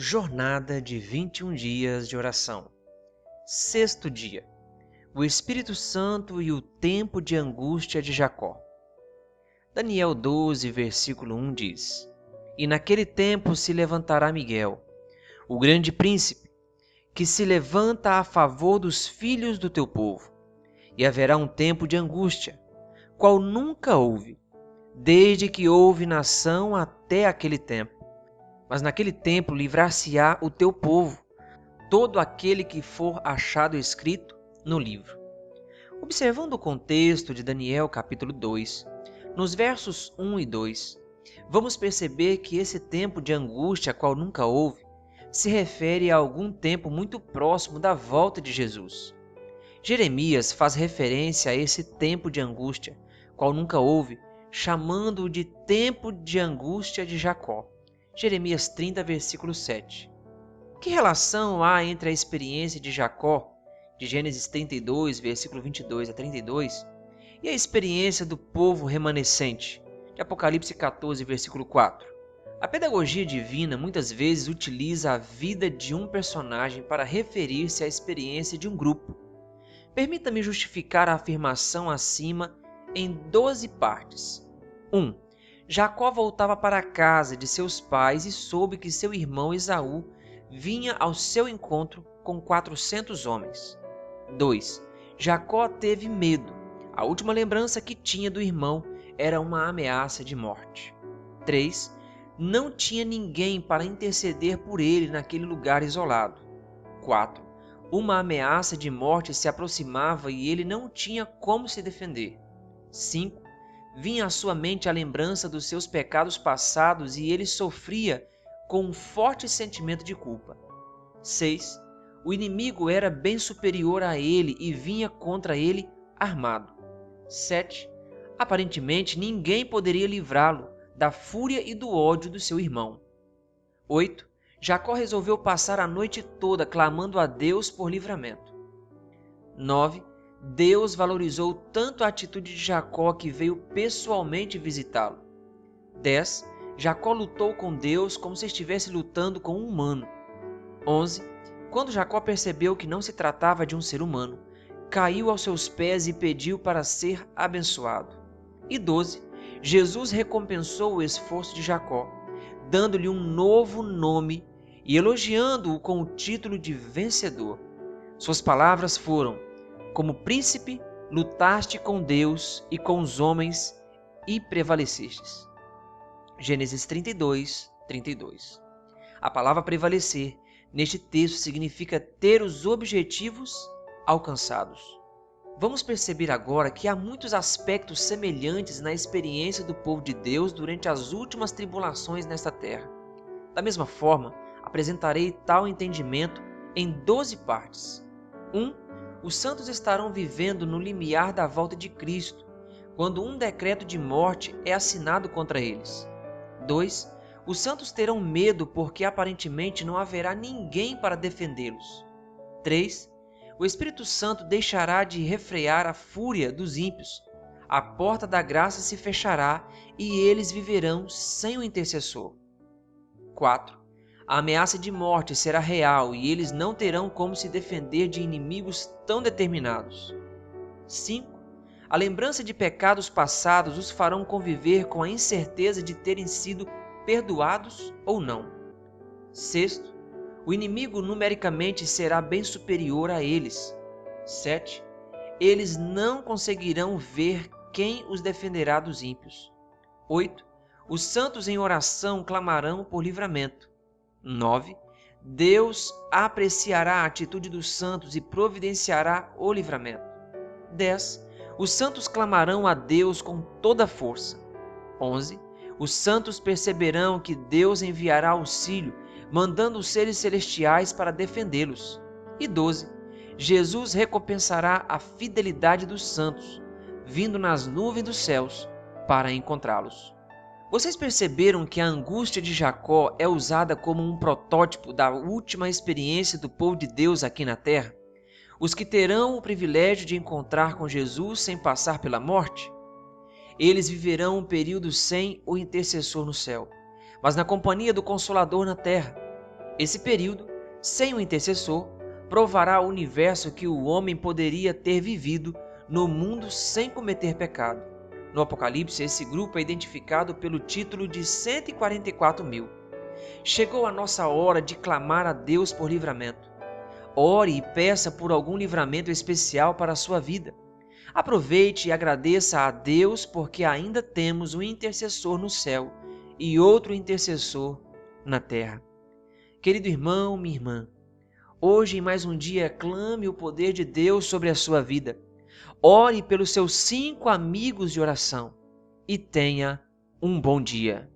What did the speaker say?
Jornada de 21 dias de oração. Sexto dia. O Espírito Santo e o tempo de angústia de Jacó. Daniel 12, versículo 1 diz: E naquele tempo se levantará Miguel, o grande príncipe, que se levanta a favor dos filhos do teu povo. E haverá um tempo de angústia, qual nunca houve, desde que houve nação até aquele tempo. Mas naquele tempo livrar-se-á o teu povo, todo aquele que for achado escrito no livro. Observando o contexto de Daniel capítulo 2, nos versos 1 e 2, vamos perceber que esse tempo de angústia, qual nunca houve, se refere a algum tempo muito próximo da volta de Jesus. Jeremias faz referência a esse tempo de angústia, qual nunca houve, chamando-o de tempo de angústia de Jacó. Jeremias 30, versículo 7. Que relação há entre a experiência de Jacó, de Gênesis 32, versículo 22 a 32, e a experiência do povo remanescente, de Apocalipse 14, versículo 4? A pedagogia divina muitas vezes utiliza a vida de um personagem para referir-se à experiência de um grupo. Permita-me justificar a afirmação acima em 12 partes. 1. Jacó voltava para a casa de seus pais e soube que seu irmão Esaú vinha ao seu encontro com 400 homens. 2. Jacó teve medo. A última lembrança que tinha do irmão era uma ameaça de morte. 3. Não tinha ninguém para interceder por ele naquele lugar isolado. 4. Uma ameaça de morte se aproximava e ele não tinha como se defender. 5. Vinha à sua mente a lembrança dos seus pecados passados e ele sofria com um forte sentimento de culpa. 6. O inimigo era bem superior a ele e vinha contra ele armado. 7. Aparentemente ninguém poderia livrá-lo da fúria e do ódio do seu irmão. 8. Jacó resolveu passar a noite toda clamando a Deus por livramento. 9. Deus valorizou tanto a atitude de Jacó que veio pessoalmente visitá-lo. 10. Jacó lutou com Deus como se estivesse lutando com um humano. 11. Quando Jacó percebeu que não se tratava de um ser humano, caiu aos seus pés e pediu para ser abençoado. E 12. Jesus recompensou o esforço de Jacó, dando-lhe um novo nome e elogiando-o com o título de vencedor. Suas palavras foram: como príncipe, lutaste com Deus e com os homens e prevalecestes. Gênesis 32, 32. A palavra prevalecer neste texto significa ter os objetivos alcançados. Vamos perceber agora que há muitos aspectos semelhantes na experiência do povo de Deus durante as últimas tribulações nesta terra. Da mesma forma, apresentarei tal entendimento em 12 partes. 1. Os santos estarão vivendo no limiar da volta de Cristo, quando um decreto de morte é assinado contra eles. 2. Os santos terão medo porque aparentemente não haverá ninguém para defendê-los. 3. O Espírito Santo deixará de refrear a fúria dos ímpios. A porta da graça se fechará e eles viverão sem o intercessor. 4. A ameaça de morte será real e eles não terão como se defender de inimigos tão determinados. 5. A lembrança de pecados passados os farão conviver com a incerteza de terem sido perdoados ou não. 6. O inimigo numericamente será bem superior a eles. 7. Eles não conseguirão ver quem os defenderá dos ímpios. 8. Os santos em oração clamarão por livramento. 9. Deus apreciará a atitude dos santos e providenciará o livramento. 10. Os santos clamarão a Deus com toda a força. 11. Os santos perceberão que Deus enviará auxílio, mandando os seres celestiais para defendê-los. E 12. Jesus recompensará a fidelidade dos santos, vindo nas nuvens dos céus para encontrá-los. Vocês perceberam que a angústia de Jacó é usada como um protótipo da última experiência do povo de Deus aqui na terra? Os que terão o privilégio de encontrar com Jesus sem passar pela morte? Eles viverão um período sem o intercessor no céu, mas na companhia do Consolador na terra. Esse período, sem o intercessor, provará ao universo que o homem poderia ter vivido no mundo sem cometer pecado. No Apocalipse, esse grupo é identificado pelo título de 144 mil. Chegou a nossa hora de clamar a Deus por livramento. Ore e peça por algum livramento especial para a sua vida. Aproveite e agradeça a Deus porque ainda temos um intercessor no céu e outro intercessor na terra. Querido irmão, minha irmã, hoje em mais um dia clame o poder de Deus sobre a sua vida. Ore pelos seus 5 amigos de oração e tenha um bom dia.